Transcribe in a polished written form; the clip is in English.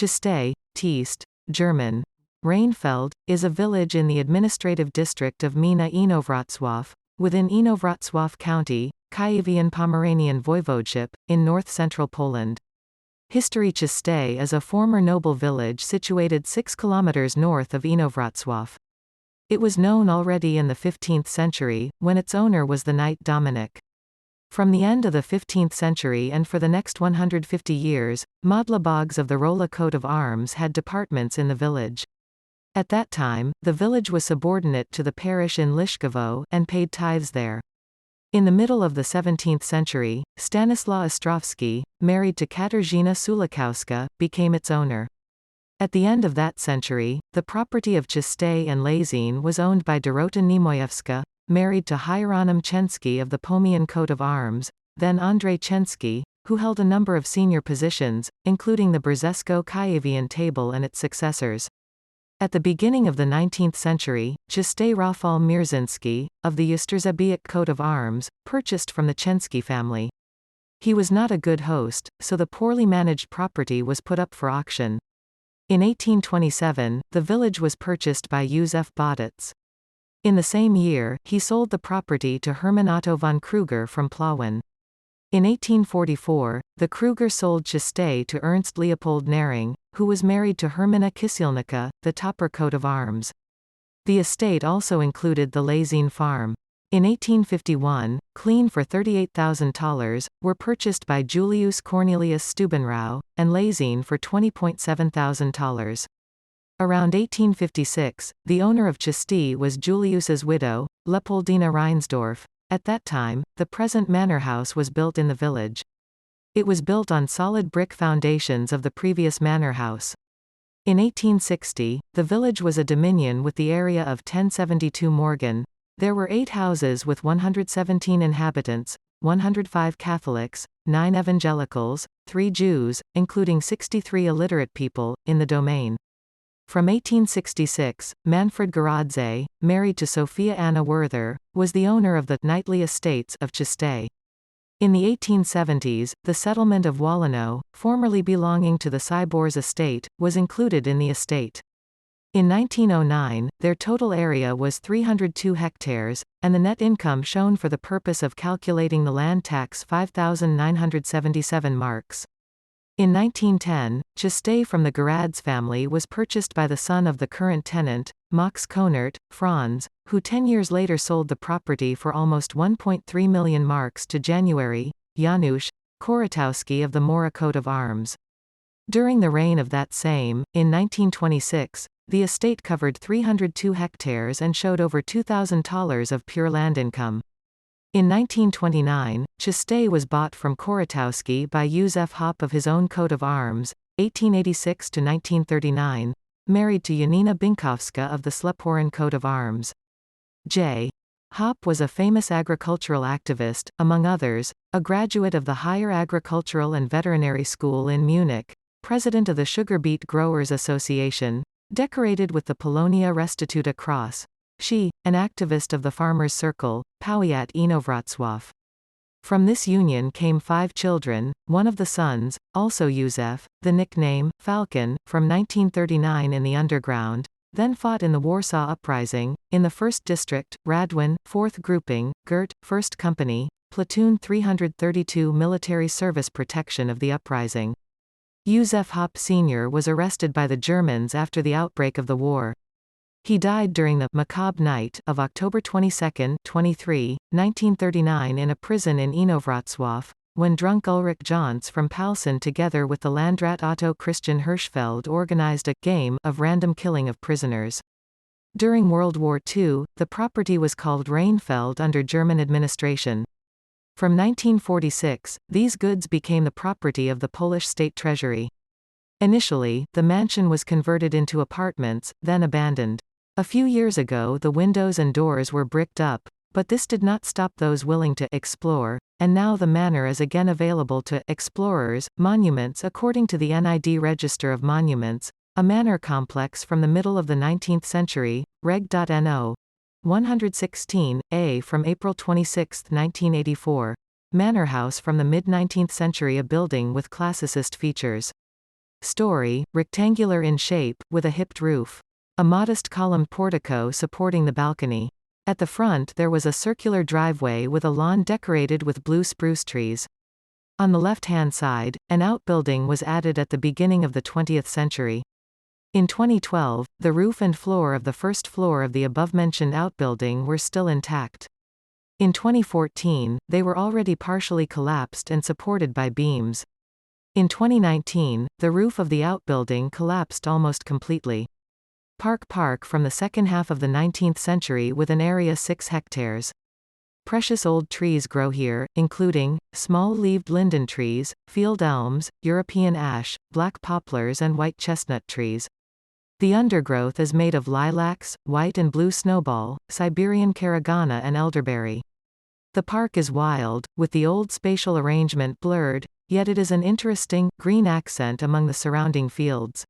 Czyste, Czyste, German. Rheinfeld, is a village in the administrative district of Gmina Inowrocław, within Inowrocław County, Kuyavian-Pomeranian Voivodeship, in north-central Poland. History. Czyste is a former noble village situated 6 kilometers north of Inowrocław. It was known already in the 15th century, when its owner was the Knight Dominic. From the end of the 15th century and for the next 150 years, Modla Bogs of the Rola coat of arms had departments in the village. At that time, the village was subordinate to the parish in Liszkowo, and paid tithes there. In the middle of the 17th century, Stanislaw Ostrowski, married to Katarzyna Sulikowska, became its owner. At the end of that century, the property of Czyste and Leszin was owned by Dorota Niemojewska, married to Hieronym Chenski of the Pomian coat of arms, then Andrzej Chenski, who held a number of senior positions, including the Brzesko-Kuyawian table and its successors. At the beginning of the 19th century, Czyste Rafał Mierzynski, of the Usterzabiak coat of arms, purchased from the Chenski family. He was not a good host, so the poorly managed property was put up for auction. In 1827, the village was purchased by Józef Bodec. In the same year, he sold the property to Hermann Otto von Kruger from Plauen. In 1844, the Kruger sold Czyste to Ernst Leopold Nering, who was married to Hermina Kisielnicka, the Topper coat of arms. The estate also included the Leszin farm. In 1851, clean for $38,000, were purchased by Julius Cornelius Stubenrau, and Leszin for $20,700. Around 1856, the owner of Czyste was Julius's widow, Leopoldina Reinsdorf. At that time, the present manor house was built in the village. It was built on solid brick foundations of the previous manor house. In 1860, the village was a dominion with the area of 1072 Morgan. There were 8 houses with 117 inhabitants, 105 Catholics, 9 evangelicals, 3 Jews, including 63 illiterate people, in the domain. From 1866, Manfred Garadze, married to Sophia Anna Werther, was the owner of the knightly estates of Czyste. In the 1870s, the settlement of Wallino, formerly belonging to the Sybors estate, was included in the estate. In 1909, their total area was 302 hectares, and the net income shown for the purpose of calculating the land tax 5,977 marks. In 1910, Czyste from the Garadz family was purchased by the son of the current tenant, Max Konert, Franz, who 10 years later sold the property for almost 1.3 million marks to January, Janusz, Koratowski of the Mora coat of arms. During the reign of that same, in 1926, the estate covered 302 hectares and showed over $2,000 of pure land income. In 1929, Czyste was bought from Koratowski by Józef Hopp of his own coat of arms, 1886 to 1939, married to Janina Binkowska of the Sleporin coat of arms. J. Hopp was a famous agricultural activist, among others, a graduate of the Higher Agricultural and Veterinary School in Munich, president of the Sugar Beet Growers Association, decorated with the Polonia Restituta Cross. She, an activist of the Farmers' Circle, Powiat Inowrocław. From this union came 5 children, one of the sons, also Józef, the nickname, Falcon, from 1939 in the underground, then fought in the Warsaw Uprising, in the 1st District, Radwin, 4th Grouping, Gert, 1st Company, Platoon 332 Military Service Protection of the Uprising. Józef Hopp Sr. was arrested by the Germans after the outbreak of the war. He died during the macabre night of October 22, 23, 1939 in a prison in Inowrocław, when drunk Ulrich Jantz from Palsen together with the Landrat Otto Christian Hirschfeld organized a game of random killing of prisoners. During World War II, the property was called Rheinfeld under German administration. From 1946, these goods became the property of the Polish state treasury. Initially, the mansion was converted into apartments, then abandoned. A few years ago the windows and doors were bricked up, but this did not stop those willing to explore, and now the manor is again available to explorers. Monuments. According to the NID Register of Monuments, a manor complex from the middle of the 19th century, Reg.No. 116, A from April 26, 1984. Manor house from the mid-19th century, a building with classicist features. Story, rectangular in shape, with a hipped roof. A modest columned portico supporting the balcony. At the front there was a circular driveway with a lawn decorated with blue spruce trees. On the left-hand side, an outbuilding was added at the beginning of the 20th century. In 2012, the roof and floor of the first floor of the above-mentioned outbuilding were still intact. In 2014, they were already partially collapsed and supported by beams. In 2019, the roof of the outbuilding collapsed almost completely. Park from the second half of the 19th century with an area 6 hectares. Precious old trees grow here, including small-leaved linden trees, field elms, European ash, black poplars and white chestnut trees. The undergrowth is made of lilacs, white and blue snowball, Siberian caragana and elderberry. The park is wild, with the old spatial arrangement blurred, yet it is an interesting, green accent among the surrounding fields.